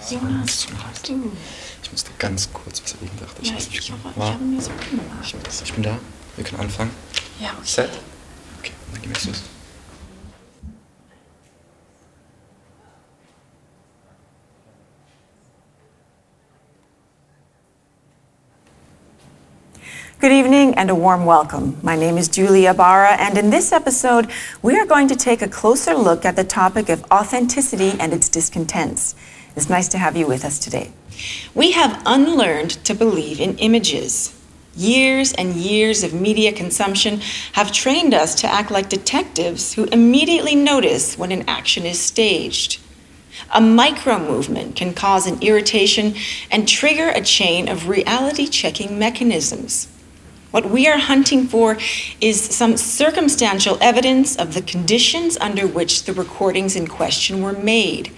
Jonas, du. Ich musste ganz kurz was erledigen, dachte ich. Ja, ich habe mir so gemacht. Ich bin da. Wir können anfangen. Ja, okay. Set? Okay, dann gehen wir los. Good evening and a warm welcome. My name is Julia Barra, and in this episode, we are going to take a closer look at the topic of authenticity and its discontents. It's nice to have you with us today. We have unlearned to believe in images. Years and years of media consumption have trained us to act like detectives who immediately notice when an action is staged. A micro movement can cause an irritation and trigger a chain of reality-checking mechanisms. What we are hunting for is some circumstantial evidence of the conditions under which the recordings in question were made.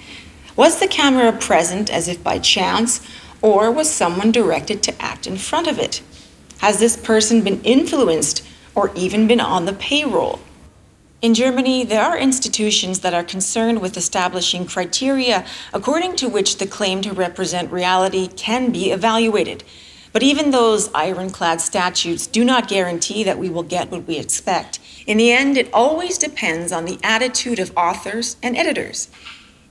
Was the camera present as if by chance, or was someone directed to act in front of it? Has this person been influenced or even been on the payroll? In Germany, there are institutions that are concerned with establishing criteria according to which the claim to represent reality can be evaluated. But even those ironclad statutes do not guarantee that we will get what we expect. In the end, it always depends on the attitude of authors and editors.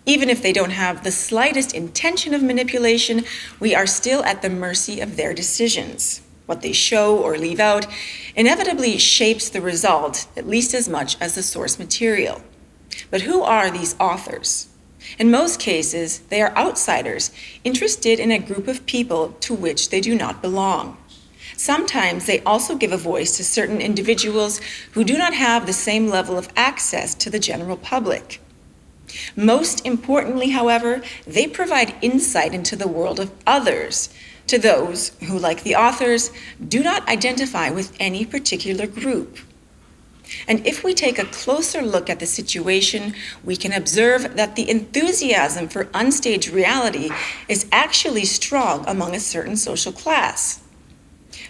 Even if they don't have the slightest intention of manipulation, we are still at the mercy of their decisions. What they show or leave out inevitably shapes the result, at least as much as the source material. But who are these authors? In most cases, they are outsiders interested in a group of people to which they do not belong. Sometimes they also give a voice to certain individuals who do not have the same level of access to the general public. Most importantly, however, they provide insight into the world of others, to those who, like the authors, do not identify with any particular group. And if we take a closer look at the situation, we can observe that the enthusiasm for unstaged reality is actually strong among a certain social class.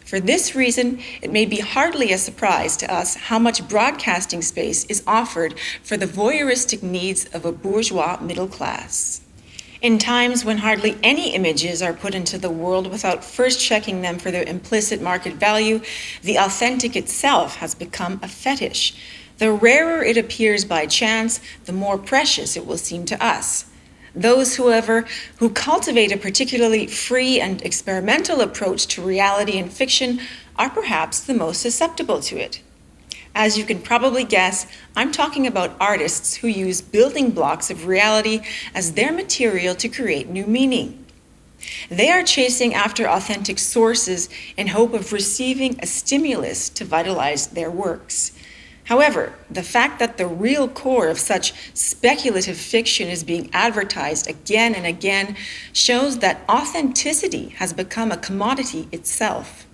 For this reason, it may be hardly a surprise to us how much broadcasting space is offered for the voyeuristic needs of a bourgeois middle class. In times when hardly any images are put into the world without first checking them for their implicit market value, the authentic itself has become a fetish. The rarer it appears by chance, the more precious it will seem to us. Those, however, who cultivate a particularly free and experimental approach to reality and fiction are perhaps the most susceptible to it. As you can probably guess, I'm talking about artists who use building blocks of reality as their material to create new meaning. They are chasing after authentic sources in hope of receiving a stimulus to vitalize their works. However, the fact that the real core of such speculative fiction is being advertised again and again shows that authenticity has become a commodity itself.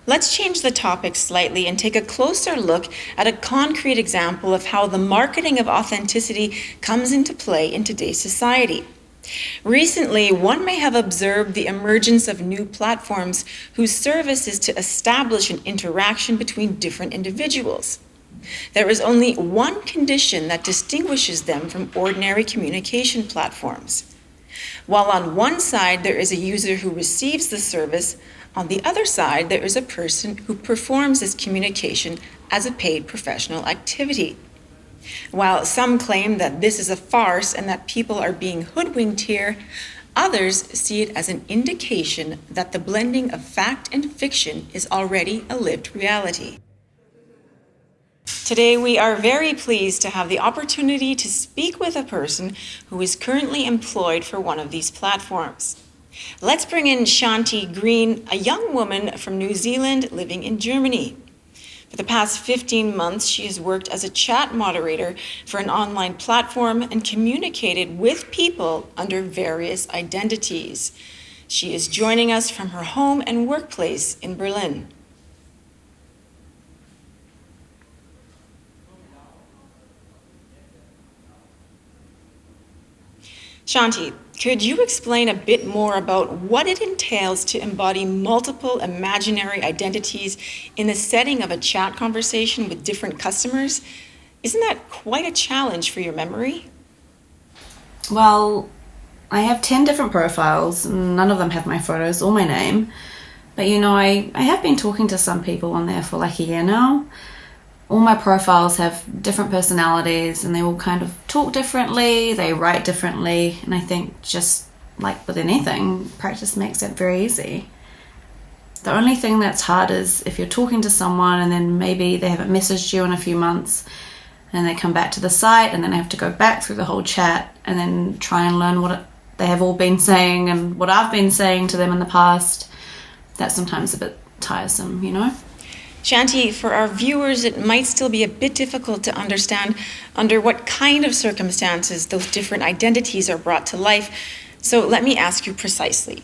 Let's change the topic slightly and take a closer look at a concrete example of how the marketing of authenticity comes into play in today's society. Recently, one may have observed the emergence of new platforms whose service is to establish an interaction between different individuals. There is only one condition that distinguishes them from ordinary communication platforms. While on one side there is a user who receives the service, on the other side there is a person who performs this communication as a paid professional activity. While some claim that this is a farce and that people are being hoodwinked here, others see it as an indication that the blending of fact and fiction is already a lived reality. Today, we are very pleased to have the opportunity to speak with a person who is currently employed for one of these platforms. Let's bring in Shanti Green, a young woman from New Zealand living in Germany. For the past 15 months, she has worked as a chat moderator for an online platform and communicated with people under various identities. She is joining us from her home and workplace in Berlin. Shanti, could you explain a bit more about what it entails to embody multiple imaginary identities in the setting of a chat conversation with different customers? Isn't that quite a challenge for your memory? Well, I have 10 different profiles, and none of them have my photos or my name. But, I have been talking to some people on there for like a year now. All my profiles have different personalities, and they all kind of talk differently, they write differently, and I think just like with anything, practice makes it very easy. The only thing that's hard is if you're talking to someone and then maybe they haven't messaged you in a few months, and they come back to the site and then I have to go back through the whole chat and then try and learn what they have all been saying and what I've been saying to them in the past. That's sometimes a bit tiresome, Shanti, for our viewers, it might still be a bit difficult to understand under what kind of circumstances those different identities are brought to life. So let me ask you precisely.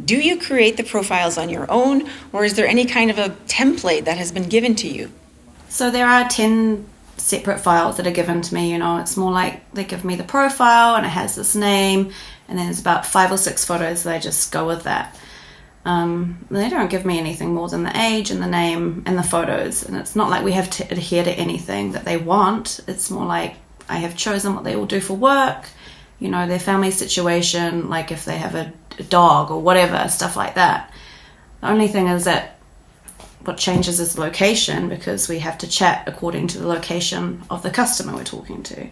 Do you create the profiles on your own, or is there any kind of a template that has been given to you? So there are 10 separate files that are given to me, It's more like they give me the profile and it has this name, and then there's about 5 or 6 photos that I just go with that. They don't give me anything more than the age and the name and the photos, and it's not like we have to adhere to anything that they want. It's more like I have chosen what they will do for work, their family situation, like if they have a dog or whatever, stuff like that. The only thing is that what changes is the location, because we have to chat according to the location of the customer we're talking to.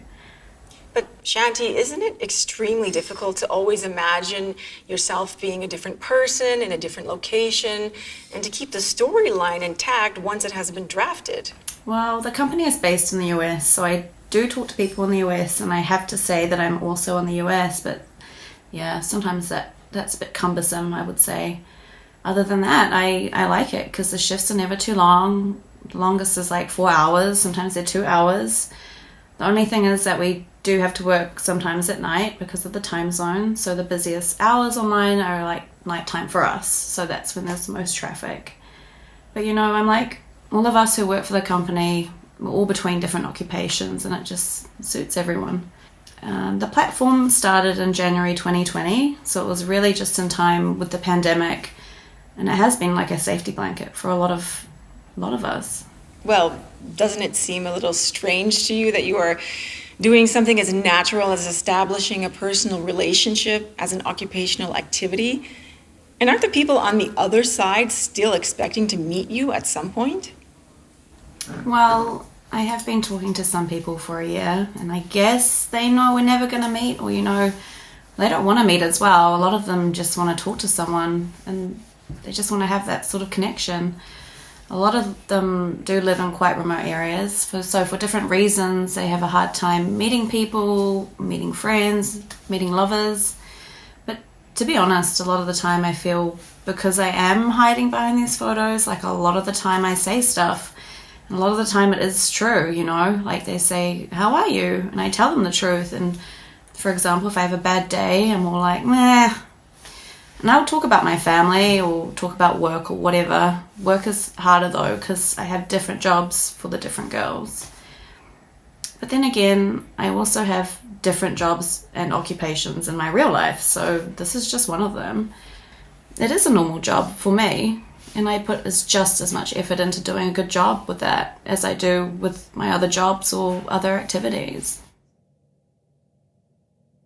But Shanti, isn't it extremely difficult to always imagine yourself being a different person in a different location, and to keep the storyline intact once it has been drafted? Well, the company is based in the US, so I do talk to people in the US, and I have to say that I'm also in the US, but yeah, sometimes that's a bit cumbersome, I would say. Other than that, I like it because the shifts are never too long. The longest is like 4 hours, sometimes they're 2 hours. The only thing is that we do have to work sometimes at night because of the time zone, so the busiest hours online are like nighttime for us, so that's when there's the most traffic. But I'm like, all of us who work for the company, we're all between different occupations, and it just suits everyone. The platform started in January 2020, so it was really just in time with the pandemic, and it has been like a safety blanket for a lot of us. Well, doesn't it seem a little strange to you that you are doing something as natural as establishing a personal relationship as an occupational activity? And aren't the people on the other side still expecting to meet you at some point? Well, I have been talking to some people for a year, and I guess they know we're never going to meet, or they don't want to meet as well. A lot of them just want to talk to someone, and they just want to have that sort of connection. A lot of them do live in quite remote areas, so for different reasons they have a hard time meeting people, meeting friends, meeting lovers. But to be honest, a lot of the time I feel, because I am hiding behind these photos, like a lot of the time I say stuff, and a lot of the time it is true, like they say, "How are you?" and I tell them the truth. And for example, if I have a bad day, I'm more like, meh. And I'll talk about my family or talk about work or whatever. Work is harder though, because I have different jobs for the different girls. But then again, I also have different jobs and occupations in my real life, so this is just one of them. It is a normal job for me, and I put just as much effort into doing a good job with that as I do with my other jobs or other activities.